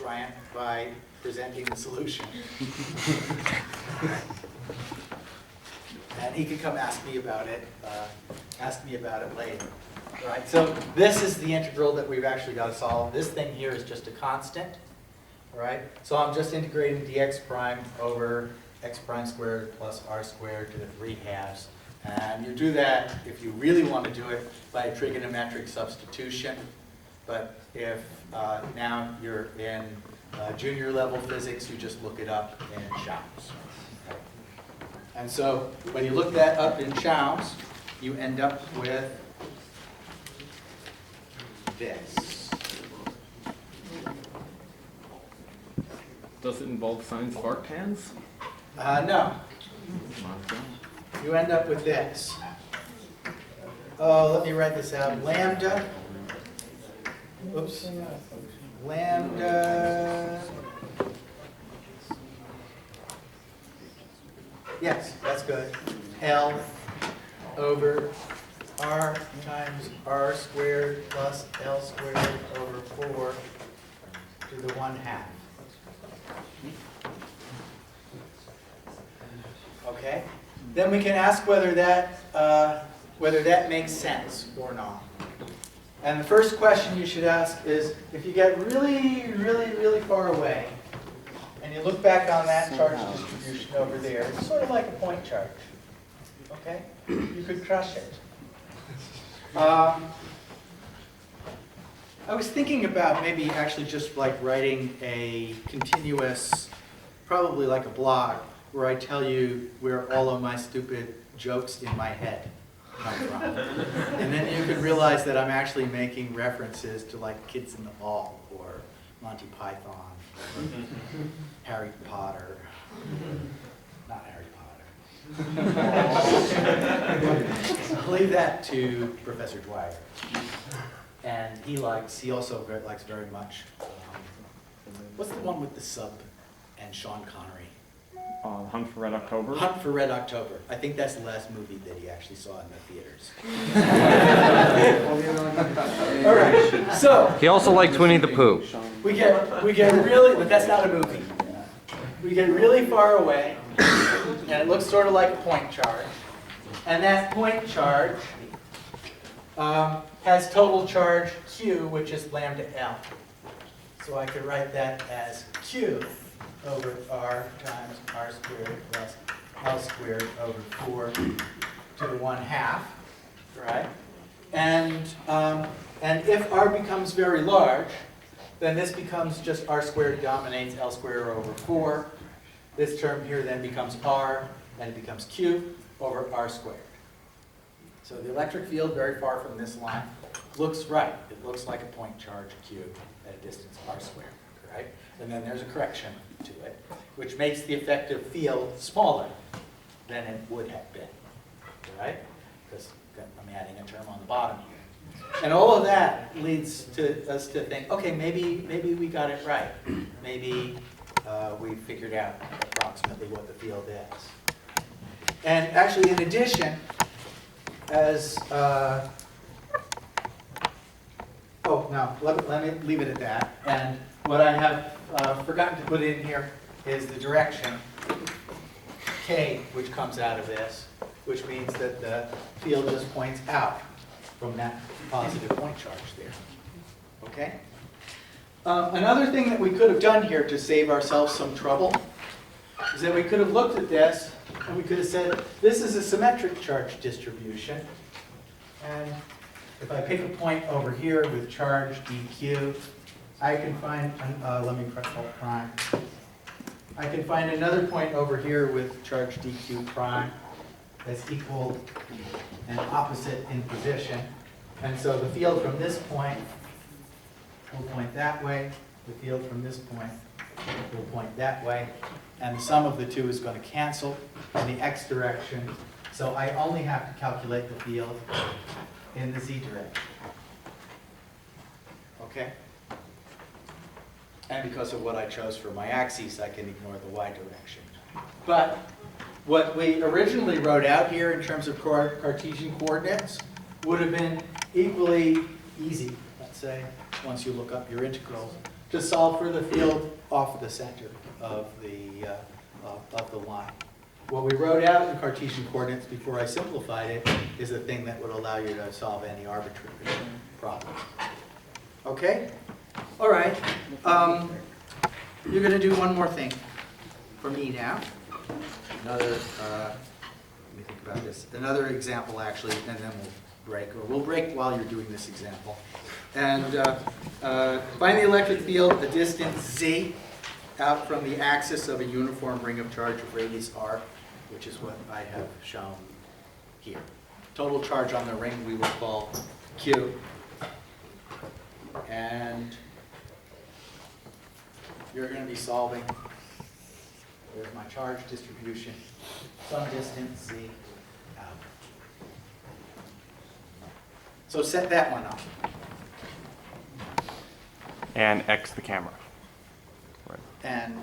Bryant by presenting the solution. And he could come ask me about it later. All right, so this is the integral that we've actually got to solve. This thing here is just a constant. All right, so I'm just integrating dx prime over x prime squared plus r squared to the 3/2. And you do that if you really want to do it by trigonometric substitution. But if now you're in junior level physics, you just look it up in Chows. Okay. And so when you look that up in Chows, you end up with this. Does it involve sines of arctans? No. You end up with this. Oh, let me write this out. Lambda. Oops. Lambda. Yes, that's good. L over r times r squared plus L squared over 4 to the 1/2. Okay? Then we can ask whether that makes sense or not. And the first question you should ask is, if you get really, really, really far away, and you look back on that charge distribution over there, it's sort of like a point charge. Okay? You could crush it. I was thinking about maybe actually just like writing a continuous, probably like a blog, where I tell you where all of my stupid jokes in my head come from. And then you can realize that I'm actually making references to like Kids in the Hall or Monty Python or Harry Potter. Not Harry Potter. I'll leave that to Professor Dwyer. And he also likes very much, what's the one with the sub and Sean Connery? Hunt for Red October? Hunt for Red October. I think that's the last movie that he actually saw in the theaters. All right, so He also likes Winnie the Pooh. we get really, but that's not a movie. We get really far away, and it looks sort of like a point charge. And that point charge has total charge Q, which is lambda L. So I could write that as Q over r times r squared plus L squared over 4 to the 1/2, right? And if r becomes very large, then this becomes just r squared dominates L squared over 4. This term here then becomes r, and it becomes q over r squared. So the electric field very far from this line looks right. It looks like a point charge q at a distance r squared, right? And then there's a correction to it, which makes the effective field smaller than it would have been, right? Because I'm adding a term on the bottom here. And all of that leads to us to think, okay, maybe we got it right. Maybe we figured out approximately what the field is. And actually, in addition, as let me leave it at that. And what I have forgotten to put in here is the direction, k, which comes out of this, which means that the field just points out from that positive point charge there. Okay? Another thing that we could have done here to save ourselves some trouble is that we could have looked at this and we could have said, this is a symmetric charge distribution. And if I pick a point over here with charge dq, I can find, let me call prime. I can find another point over here with charge dq prime that's equal and opposite in position. And so the field from this point will point that way. The field from this point will point that way. And the sum of the two is going to cancel in the x direction. So I only have to calculate the field in the z direction. Okay? And because of what I chose for my axes, I can ignore the y direction. But what we originally wrote out here in terms of Cartesian coordinates would have been equally easy, let's say, once you look up your integrals, to solve for the field off of the center of the line. What we wrote out in Cartesian coordinates before I simplified it is the thing that would allow you to solve any arbitrary problem. Okay? All right. You're going to do one more thing for me now. Another, let me think about this. Another example, actually, and then we'll break. Or we'll break while you're doing this example. And find the electric field, the distance z, out from the axis of a uniform ring of charge of radius r, which is what I have shown here. Total charge on the ring we will call Q. And you're going to be solving, there's my charge distribution, some distance z out. So set that one up. And X the camera. Right. And